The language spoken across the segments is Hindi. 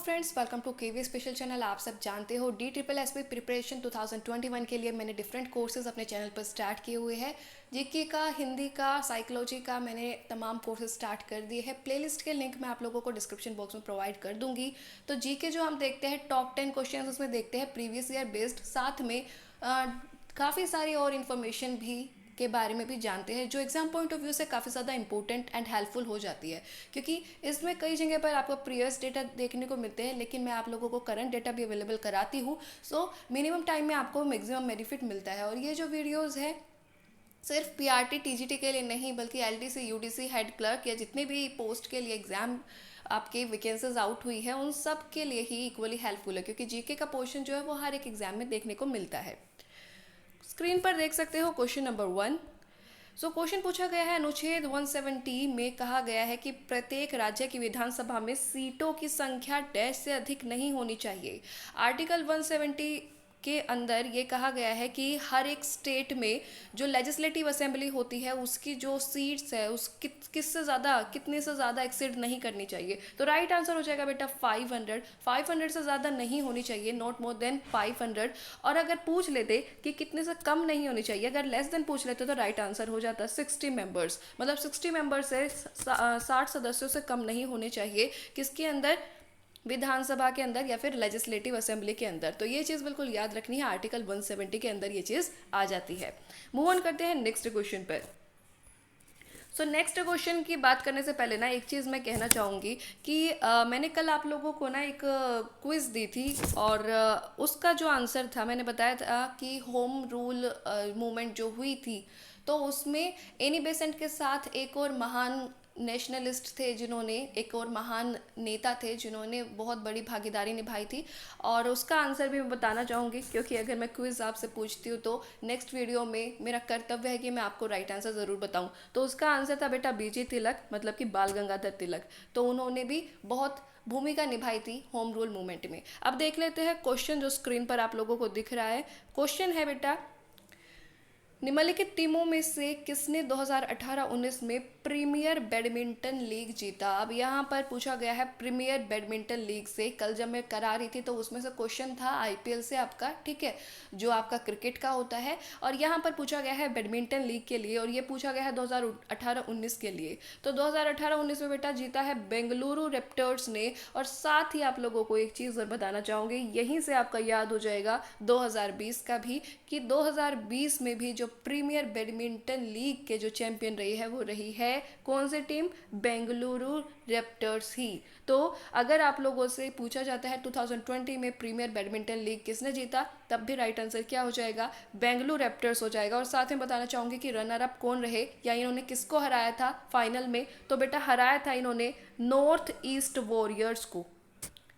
Friends, welcome to KV special channel. आप सब जानते हो DSSB प्रिपरेशन 2021 के लिए मैंने डिफरेंट कोर्सेज अपने चैनल पर स्टार्ट किए हुए हैं। जीके का, हिंदी का, साइकोलॉजी का मैंने तमाम कोर्सेज स्टार्ट कर दिए हैं। प्लेलिस्ट के लिंक मैं आप लोगों को डिस्क्रिप्शन बॉक्स में प्रोवाइड कर दूंगी। तो जीके जो हम देखते हैं टॉप 10 क्वेश्चन उसमें देखते हैं प्रीवियस ईयर बेस्ड, साथ में काफ़ी सारी और इन्फॉर्मेशन भी के बारे में भी जानते हैं जो एग्जाम पॉइंट ऑफ व्यू से काफ़ी ज़्यादा इंपॉर्टेंट एंड हेल्पफुल हो जाती है, क्योंकि इसमें कई जगह पर आपको प्रीवियस डेटा देखने को मिलते हैं लेकिन मैं आप लोगों को करंट डेटा भी अवेलेबल कराती हूँ। सो मिनिमम टाइम में आपको मैक्सिमम बेनिफिट मिलता है। और ये जो वीडियोज़ है सिर्फ PRT TGT के लिए नहीं बल्कि LDC UDC हेड क्लर्क या जितने भी पोस्ट के लिए एग्ज़ाम आपके वैकेंसीज आउट हुई है उन सब के लिए ही इक्वली हेल्पफुल है, क्योंकि जीके का पोर्शन जो है वो हर एक एग्जाम में देखने को मिलता है। स्क्रीन पर देख सकते हो क्वेश्चन नंबर 1। क्वेश्चन पूछा गया है अनुच्छेद 170 में कहा गया है कि प्रत्येक राज्य की विधानसभा में सीटों की संख्या डैश से अधिक नहीं होनी चाहिए। आर्टिकल 170 के अंदर ये कहा गया है कि हर एक स्टेट में जो लेजिस्लेटिव असेंबली होती है उसकी जो सीट्स है उस किससे ज़्यादा, कितने से ज़्यादा एक्सीड नहीं करनी चाहिए। तो राइट आंसर हो जाएगा बेटा 500 से ज़्यादा नहीं होनी चाहिए, नॉट मोर देन 500। और अगर पूछ लेते कि कितने से कम नहीं होनी चाहिए, अगर लेस देन पूछ लेते तो राइट आंसर हो जाता 60 मेंबर्स। मतलब 60 मेंबर्स से 60 सदस्यों से कम नहीं होने चाहिए किसके अंदर, विधानसभा के अंदर या फिर लेजिस्लेटिव असेंबली के अंदर। तो ये चीज़ बिल्कुल याद रखनी है, आर्टिकल 170 के अंदर ये चीज़ आ जाती है। मूव ऑन करते हैं नेक्स्ट क्वेश्चन पर। नेक्स्ट क्वेश्चन की बात करने से पहले ना एक चीज़ मैं कहना चाहूँगी कि मैंने कल आप लोगों को ना एक क्विज़ दी थी और उसका जो आंसर था मैंने बताया था कि होम रूल मूवमेंट जो हुई थी तो उसमें एनी बेसेंट के साथ एक और महान नेशनलिस्ट थे जिन्होंने, एक और महान नेता थे जिन्होंने बहुत बड़ी भागीदारी निभाई थी। और उसका आंसर भी मैं बताना चाहूँगी, क्योंकि अगर मैं क्विज़ आपसे पूछती हूँ तो नेक्स्ट वीडियो में मेरा कर्तव्य है कि मैं आपको राइट आंसर ज़रूर बताऊँ। तो उसका आंसर था बेटा BG तिलक, मतलब कि बाल गंगाधर तिलक। तो उन्होंने भी बहुत भूमिका निभाई थी होम रूल मूवमेंट में। अब देख लेते हैं क्वेश्चन जो स्क्रीन पर आप लोगों को दिख रहा है। क्वेश्चन है बेटा, निम्नलिखित टीमों में से किसने 2018-19 में प्रीमियर बैडमिंटन लीग जीता। अब यहाँ पर पूछा गया है प्रीमियर बैडमिंटन लीग से। कल जब मैं करा रही थी तो उसमें से क्वेश्चन था IPL से आपका, ठीक है, जो आपका क्रिकेट का होता है, और यहाँ पर पूछा गया है बैडमिंटन लीग के लिए और ये पूछा गया है 2018-19 के लिए। तो 2018-19 में बेटा जीता है बेंगलुरु रैप्टर्स ने। और साथ ही आप लोगों को एक चीज़ और बताना चाहूँगी, यहीं से आपका याद हो जाएगा 2020 का भी, कि 2020 में भी जो प्रीमियर बैडमिंटन लीग के जो चैंपियन रही है वो रही है कौन सी टीम, बेंगलुरु रैप्टर्स ही। तो अगर आप लोगों से पूछा जाता है 2020 में प्रीमियर बैडमिंटन लीग किसने जीता, तब भी राइट आंसर क्या हो जाएगा, बेंगलुरु रैप्टर्स हो जाएगा। और साथ में बताना चाहूँगी कि रनर अप कौन रहे या इन्होंने किसको हराया था फाइनल में। तो बेटा हराया था इन्होंने नॉर्थ ईस्ट वॉरियर्स को।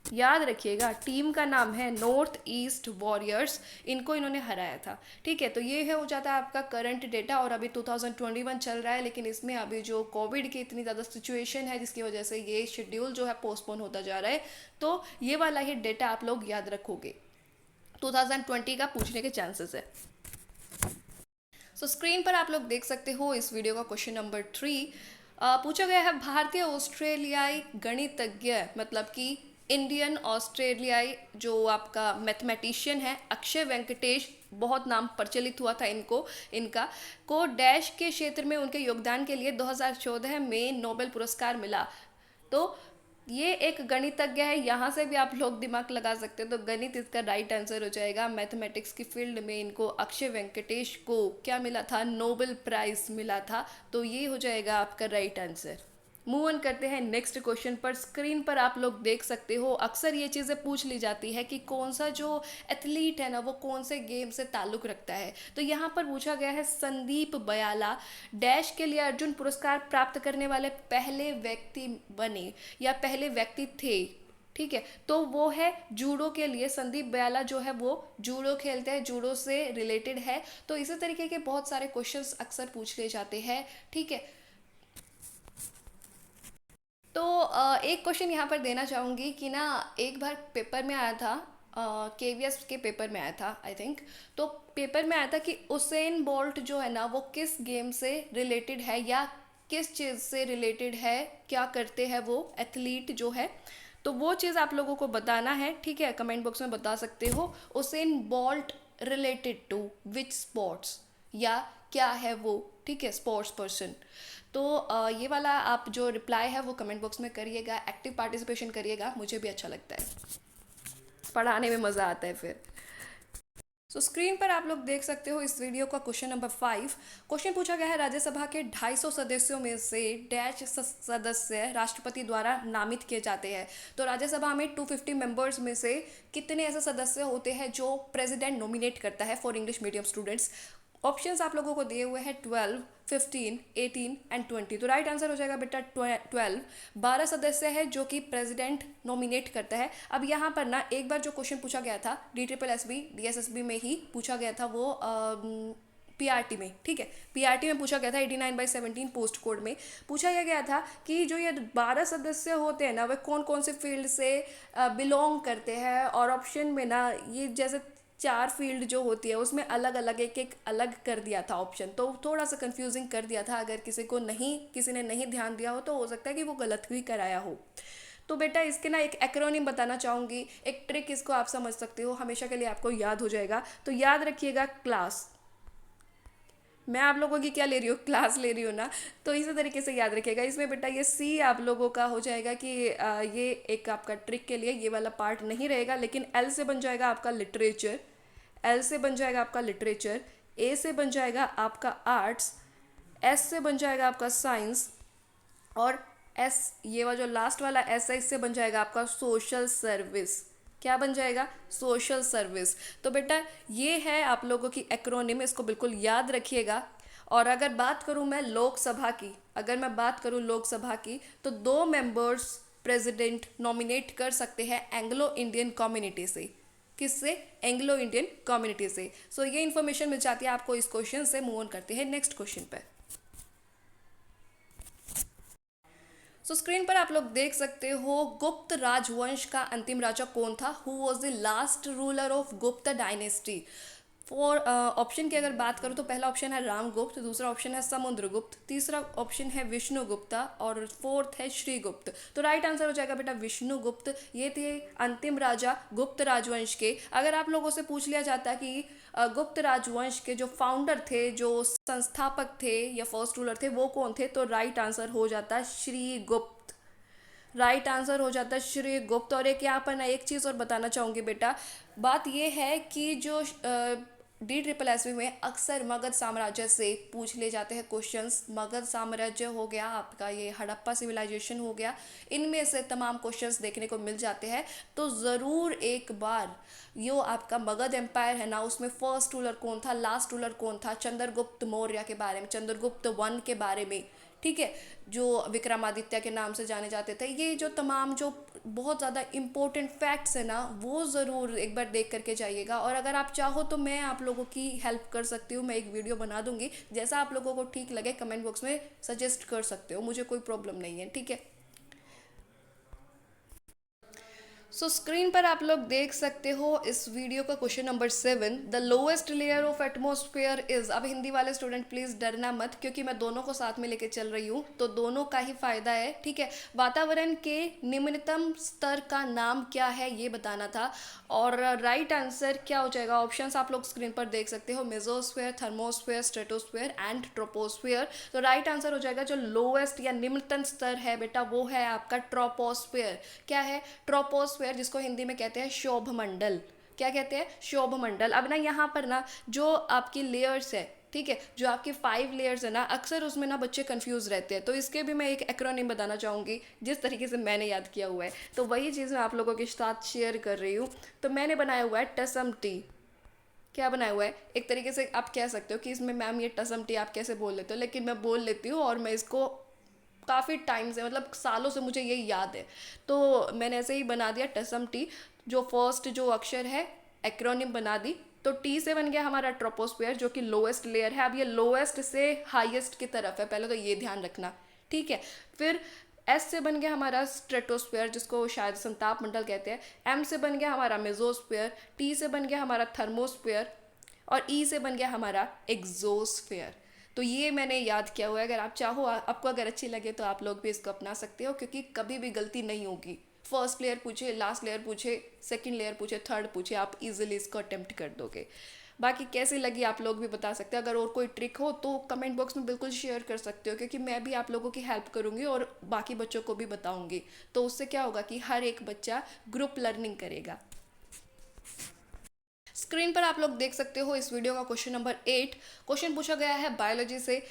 याद रखिएगा टीम का नाम है नॉर्थ ईस्ट वॉरियर्स, इनको इन्होंने हराया था। ठीक है, तो ये है हो जाता है आपका करंट डेटा। और अभी 2021 चल रहा है लेकिन इसमें अभी जो कोविड की इतनी ज़्यादा सिचुएशन है जिसकी वजह से ये शेड्यूल जो है पोस्टपोन होता जा रहा है, तो ये वाला ही डेटा आप लोग याद रखोगे, 2020 का पूछने के चांसेस है। स्क्रीन पर आप लोग देख सकते हो इस वीडियो का क्वेश्चन नंबर 3 पूछा गया है भारतीय ऑस्ट्रेलियाई गणितज्ञ, मतलब कि इंडियन ऑस्ट्रेलियाई जो आपका मैथमेटिशियन है अक्षय वेंकटेश, बहुत नाम प्रचलित हुआ था इनका को डैश के क्षेत्र में उनके योगदान के लिए 2014 में नोबेल पुरस्कार मिला। तो ये एक गणितज्ञ है, यहाँ से भी आप लोग दिमाग लगा सकते हो, तो गणित इसका राइट आंसर हो जाएगा। मैथमेटिक्स की फील्ड में इनको अक्षय वेंकटेश को क्या मिला था, नोबेल प्राइज मिला था। तो ये हो जाएगा आपका राइट आंसर। मूव ऑन करते हैं नेक्स्ट क्वेश्चन पर। स्क्रीन पर आप लोग देख सकते हो अक्सर ये चीज़ें पूछ ली जाती है कि कौन सा जो एथलीट है ना वो कौन से गेम से ताल्लुक़ रखता है। तो यहाँ पर पूछा गया है संदीप बयाला डैश के लिए अर्जुन पुरस्कार प्राप्त करने वाले पहले व्यक्ति बने या पहले व्यक्ति थे। ठीक है, तो वो है जूडो के लिए संदीप बयाला जो है वो जूडो खेलते हैं, जूडो से रिलेटेड है। तो इसी तरीके के बहुत सारे क्वेश्चंस अक्सर पूछ लिए जाते हैं। ठीक है, तो एक क्वेश्चन यहाँ पर देना चाहूँगी कि ना एक बार पेपर में आया था, KVS के पेपर में आया था आई थिंक। तो पेपर में आया था कि उसेन बोल्ट जो है ना वो किस गेम से रिलेटेड है या किस चीज़ से रिलेटेड है, क्या करते हैं वो एथलीट जो है। तो वो चीज़ आप लोगों को बताना है, ठीक है, कमेंट बॉक्स में बता सकते हो। Usain Bolt related to which sports, या क्या है वो, ठीक है, स्पोर्ट्स पर्सन। तो ये वाला आप जो रिप्लाई है वो कमेंट बॉक्स में करिएगा, एक्टिव पार्टिसिपेशन करिएगा, मुझे भी अच्छा लगता है, पढ़ाने में मज़ा आता है फिर। सो स्क्रीन पर आप लोग देख सकते हो इस वीडियो का क्वेश्चन नंबर 5। क्वेश्चन पूछा गया है, राज्यसभा के 250 सदस्यों में से डैश सदस्य राष्ट्रपति द्वारा नामित किए जाते हैं। तो राज्यसभा में 250 मेंबर्स में से कितने ऐसे सदस्य होते हैं जो प्रेसिडेंट नॉमिनेट करता है for English medium students. Options आप लोगों को दिए हुए हैं 12, 15, 18 एंड 20। तो राइट आंसर हो जाएगा बेटा 12। 12 सदस्य है जो कि प्रेसिडेंट नॉमिनेट करता है। अब यहाँ पर ना एक बार जो क्वेश्चन पूछा गया था DSSB DSSB में ही पूछा गया था, वो PRT में, ठीक है, PRT में पूछा गया था 89/17 पोस्ट कोड में पूछा यह गया था कि जो ये 12 सदस्य होते हैं ना वे कौन कौन से फील्ड से बिलोंग करते हैं। और ऑप्शन में ना ये जैसे 4 फील्ड जो होती है उसमें अलग अलग एक एक अलग कर दिया था ऑप्शन, तो थोड़ा सा कंफ्यूजिंग कर दिया था। अगर किसी ने नहीं ध्यान दिया हो तो हो सकता है कि वो गलत भी कराया हो। तो बेटा इसके ना एक एक्रोनिम बताना चाहूँगी, एक ट्रिक इसको आप समझ सकते हो, हमेशा के लिए आपको याद हो जाएगा। तो याद रखिएगा क्लास, मैं आप लोगों की क्या ले रही हूँ, क्लास ले रही हूँ ना, तो इसी तरीके से याद रखिएगा। इसमें बेटा ये सी आप लोगों का हो जाएगा कि ये एक आपका ट्रिक के लिए ये वाला पार्ट नहीं रहेगा, लेकिन एल से बन जाएगा आपका लिटरेचर, एल से बन जाएगा आपका लिटरेचर, ए से बन जाएगा आपका आर्ट्स, एस से बन जाएगा आपका साइंस, और एस ये वाला जो लास्ट वाला एस है इससे बन जाएगा आपका सोशल सर्विस। क्या बन जाएगा, सोशल सर्विस। तो बेटा ये है आप लोगों की एक्रोनिम, इसको बिल्कुल याद रखिएगा। और अगर बात करूं मैं लोकसभा की, अगर मैं बात करूं लोकसभा की, तो 2 मेंबर्स प्रेसिडेंट नॉमिनेट कर सकते हैं एंग्लो इंडियन कम्युनिटी से। किससे, एंग्लो इंडियन कम्युनिटी से। सो ये इन्फॉर्मेशन मिल जाती है आपको इस क्वेश्चन से। मूव ऑन करते हैं नेक्स्ट क्वेश्चन पे। सो स्क्रीन पर आप लोग देख सकते हो गुप्त राजवंश का अंतिम राजा कौन था, who was the last ruler of गुप्त डायनेस्टी। फॉर ऑप्शन की अगर बात करूँ तो पहला ऑप्शन है रामगुप्त, दूसरा ऑप्शन है समुद्रगुप्त, तीसरा ऑप्शन है विष्णुगुप्ता, और फोर्थ है श्रीगुप्त। तो राइट आंसर हो जाएगा बेटा विष्णुगुप्त। ये थे अंतिम राजा गुप्त राजवंश के। अगर आप लोगों से पूछ लिया जाता कि गुप्त राजवंश के जो फाउंडर थे, जो संस्थापक थे या फर्स्ट रूलर थे, वो कौन थे, तो राइट आंसर हो जाता श्रीगुप्त। राइट आंसर हो जाता है श्रीगुप्त। और एक यहाँ पर ना एक चीज़ और बताना चाहूँगी बेटा, बात ये है कि जो DSSB में अक्सर मगध साम्राज्य से पूछ ले जाते हैं क्वेश्चंस। मगध साम्राज्य हो गया आपका, ये हड़प्पा सिविलाइजेशन हो गया, इनमें से तमाम क्वेश्चंस देखने को मिल जाते हैं। तो ज़रूर एक बार यो आपका मगध एम्पायर है ना, उसमें फर्स्ट रूलर कौन था, लास्ट रूलर कौन था, चंद्रगुप्त मौर्य के बारे में, चंद्रगुप्त वन के बारे में, ठीक है, जो विक्रमादित्य के नाम से जाने जाते थे, ये जो तमाम जो बहुत ज़्यादा इम्पोर्टेंट फैक्ट्स है ना, वो ज़रूर एक बार देख करके जाइएगा। और अगर आप चाहो तो मैं आप लोगों की हेल्प कर सकती हूँ, मैं एक वीडियो बना दूंगी, जैसा आप लोगों को ठीक लगे कमेंट बॉक्स में सजेस्ट कर सकते हो, मुझे कोई प्रॉब्लम नहीं है, ठीक है। सो स्क्रीन पर आप लोग देख सकते हो इस वीडियो का question number 7, the lowest layer of atmosphere is. अब हिंदी वाले स्टूडेंट प्लीज डरना मत, क्योंकि मैं दोनों को साथ में लेके चल रही हूँ, तो दोनों का ही फायदा है, ठीक है। वातावरण के निम्नतम स्तर का नाम क्या है ये बताना था। और राइट आंसर क्या हो जाएगा, ऑप्शंस आप लोग स्क्रीन पर देख सकते हो, mesosphere, thermosphere, stratosphere and troposphere. तो राइट आंसर हो जाएगा जो लोएस्ट या निम्नतम स्तर है बेटा, वो है आपका ट्रोपोस्फेयर। क्या है, ट्रोपोस्फेयर, जिसको हिंदी में कहते हैं शोभ मंडल। क्या कहते हैं, शोभ मंडल। अब ना यहाँ पर ना जो आपकी लेयर्स है, ठीक है, जो आपकी 5 लेयर्स है ना, अक्सर उसमें ना बच्चे कंफ्यूज रहते हैं, तो इसके भी मैं एक एक्रोनिम बताना चाहूँगी जिस तरीके से मैंने याद किया हुआ है, तो वही चीज़ मैं आप लोगों के साथ शेयर कर रही हूँ। तो मैंने बनाया हुआ है टसम टी। क्या बनाया हुआ है, एक तरीके से आप कह सकते हो कि इसमें मैम ये टसम टी आप कैसे बोल लेते हो, लेकिन मैं बोल लेती हूँ, और मैं इसको काफ़ी टाइम से, मतलब सालों से मुझे ये याद है, तो मैंने ऐसे ही बना दिया टसम टी। जो फर्स्ट जो अक्षर है एक्रोनिम बना दी, तो टी से बन गया हमारा ट्रोपोस्फेयर जो कि लोएस्ट लेयर है। अब ये लोएस्ट से हाईएस्ट की तरफ है, पहले तो ये ध्यान रखना, ठीक है। फिर एस से बन गया हमारा स्ट्रेटोस्फेयर, जिसको शायद संताप मंडल कहते हैं। एम से बन गया हमारा मेजोस्फेयर, टी से बन गया हमारा थर्मोस्फेयर, और ई से बन गया हमारा एग्जोस्फेयर। तो ये मैंने याद किया हुआ है, अगर आप चाहो, आपको अगर अच्छी लगे तो आप लोग भी इसको अपना सकते हो, क्योंकि कभी भी गलती नहीं होगी, फर्स्ट लेयर पूछे, लास्ट लेयर पूछे, सेकंड लेयर पूछे, थर्ड पूछे, आप इजीली इसको अटेम्प्ट कर दोगे। बाकी कैसी लगी आप लोग भी बता सकते हैं। अगर और कोई ट्रिक हो तो कमेंट बॉक्स में बिल्कुल शेयर कर सकते हो, क्योंकि मैं भी आप लोगों की हेल्प करूँगी और बाकी बच्चों को भी बताऊँगी। तो उससे क्या होगा कि हर एक बच्चा ग्रुप लर्निंग करेगा। स्क्रीन पर आप लोग देख सकते हो इस वीडियो का क्वेश्चन नंबर 8। क्वेश्चन पूछा गया है बायोलॉजी से,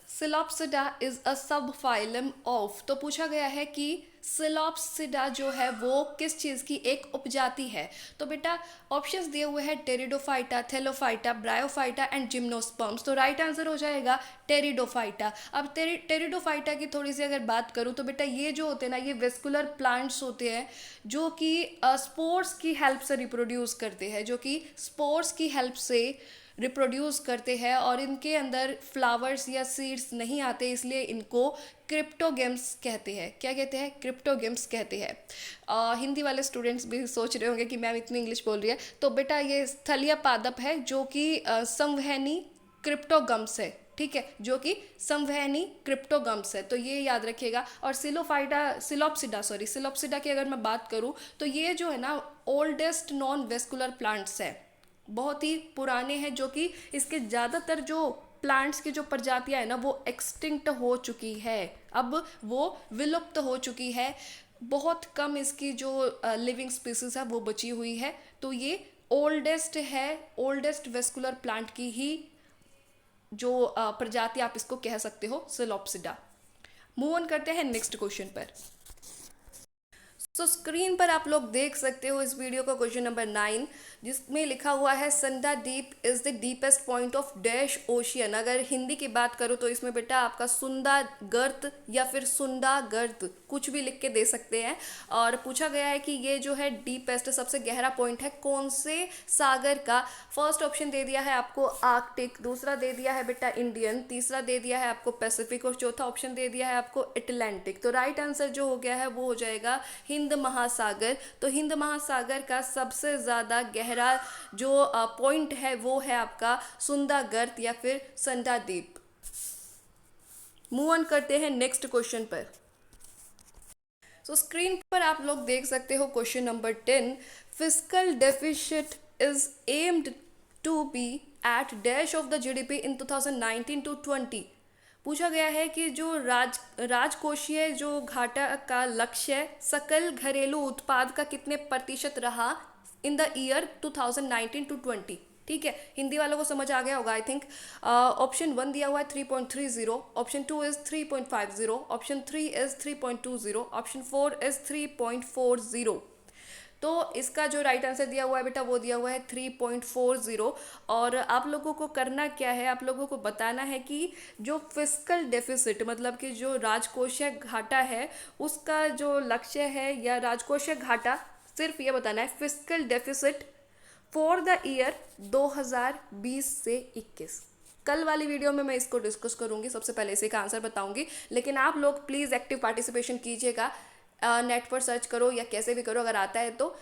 सिलोप्सिडा इज अ सब फाइलम ऑफ। तो पूछा गया है कि सिलोप्सिडा जो है वो किस चीज़ की एक उपजाति है। तो बेटा ऑप्शंस दिए हुए हैं pteridophyta, Thallophyta, bryophyta and gymnosperms. तो राइट आंसर हो जाएगा टेरिडोफाइटा। अब टेरिडोफाइटा की थोड़ी सी अगर बात करूँ तो बेटा ये जो होते हैं ना, ये वेस्कुलर प्लांट्स होते हैं जो कि स्पोर्स की हेल्प से रिप्रोड्यूस करते हैं, जो कि स्पोर्स की हेल्प से रिप्रोड्यूस करते हैं, और इनके अंदर फ्लावर्स या सीड्स नहीं आते, इसलिए इनको क्रिप्टोगेम्स कहते हैं। क्या कहते हैं? क्रिप्टोगेम्स कहते हैं। हिंदी वाले स्टूडेंट्स भी सोच रहे होंगे कि मैम इतनी इंग्लिश बोल रही है। तो बेटा ये स्थलीय पादप है जो कि संवहनी क्रिप्टोगम्स है, ठीक है, जो कि संवहनी क्रिप्टोगम्स है। तो ये याद रखिएगा। और सिलोप्सिडा की अगर मैं बात करूँ तो ये जो है ना ओल्डेस्ट नॉन वेस्कुलर प्लांट्स है, बहुत ही पुराने हैं, जो कि इसके ज़्यादातर जो प्लांट्स की जो प्रजातियां है ना वो एक्सटिंक्ट हो चुकी है, अब वो विलुप्त हो चुकी है। बहुत कम इसकी जो लिविंग स्पीसीज है वो बची हुई है। तो ये ओल्डेस्ट है, ओल्डेस्ट वेस्कुलर प्लांट की ही जो प्रजाति आप इसको कह सकते हो, सिलोप्सिडा। मूव ऑन करते हैं नेक्स्ट क्वेश्चन पर। स्क्रीन पर आप लोग देख सकते हो इस वीडियो का क्वेश्चन नंबर 9, जिसमें लिखा हुआ है Sunda deep is the deepest point of dash ocean. अगर हिंदी की बात करूँ तो इसमें बेटा आपका सुंदा गर्त या फिर सुंदा गर्त कुछ भी लिख के दे सकते हैं। और पूछा गया है कि ये जो है डीपेस्ट सबसे गहरा पॉइंट है कौन से सागर का। फर्स्ट ऑप्शन दे दिया है आपको आर्कटिक, दूसरा दे दिया है बेटा इंडियन, तीसरा दे दिया है आपको पैसिफिक और चौथा ऑप्शन दे दिया है आपको अटलांटिक। तो राइट आंसर जो हो गया है वो हो जाएगा हिंद महासागर। तो हिंद महासागर का सबसे ज़्यादा गहरा जो पॉइंट है वो है आपका सुंदा गर्त या फिर संडा द्वीप। मूव ऑन करते हैं नेक्स्ट क्वेश्चन पर। स्क्रीन पर आप लोग देख सकते हो question number 10, fiscal deficit is aimed to be at dash of the GDP in 2019 to 20। पूछा गया है कि जो राजकोषीय जो घाटा का लक्ष्य सकल घरेलू उत्पाद का कितने प्रतिशत रहा इन द ईयर 2019 to 20। ठीक है, हिंदी वालों को समझ आ गया होगा आई थिंक। ऑप्शन 1 दिया हुआ है 3.30, option 2 is 3.50, option 3 is 3.20, option 4 is 3.40। तो इसका जो राइट आंसर दिया हुआ है बेटा वो दिया हुआ है 3.40। और आप लोगों को करना क्या है, आप लोगों को बताना है कि जो फिस्कल डेफिसिट मतलब कि जो राजकोषीय घाटा है उसका जो लक्ष्य है, या राजकोषीय घाटा सिर्फ ये बताना है fiscal deficit for the year 2020 से 21। कल वाली वीडियो में मैं इसको डिस्कस करूंगी, सबसे पहले इसी का आंसर बताऊंगी। लेकिन आप लोग प्लीज़ एक्टिव पार्टिसिपेशन कीजिएगा, नेट पर सर्च करो या कैसे भी करो अगर आता है तो,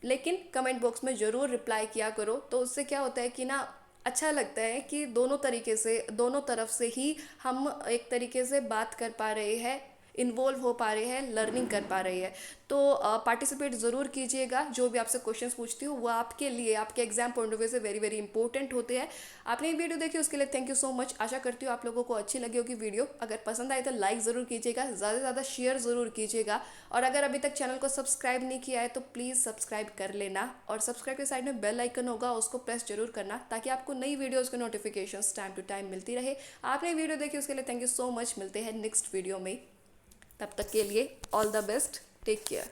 लेकिन कमेंट बॉक्स में ज़रूर रिप्लाई किया करो। तो उससे क्या होता है कि ना अच्छा लगता है कि दोनों तरीके से, दोनों तरफ से ही हम एक तरीके से बात कर पा रहे हैं, इन्वॉल्व हो पा रहे हैं, लर्निंग कर पा रही है। तो पार्टिसिपेट ज़रूर कीजिएगा। जो भी आपसे क्वेश्चंस पूछती हूँ वो आपके लिए, आपके एग्जाम पॉइंट ऑफ व्यू से वेरी वेरी इंपॉर्टेंट होते हैं। आपने ये वीडियो देखी उसके लिए थैंक यू सो मच। आशा करती हूँ आप लोगों को अच्छी लगी होगी वीडियो। अगर पसंद आए तो लाइक ज़रूर कीजिएगा, ज़्यादा से ज़्यादा शेयर ज़रूर कीजिएगा। और अगर अभी तक चैनल को सब्सक्राइब नहीं किया है तो प्लीज़ सब्सक्राइब कर लेना, और सब्सक्राइब के साइड में बेल आइकन होगा उसको प्रेस जरूर करना, ताकि आपको नई वीडियोज़ के नोटिफिकेशन टाइम टू टाइम मिलती रहे। आपने वीडियो देखी उसके लिए थैंक यू सो मच। मिलते हैं नेक्स्ट वीडियो में, तब तक के लिए all the best, take care.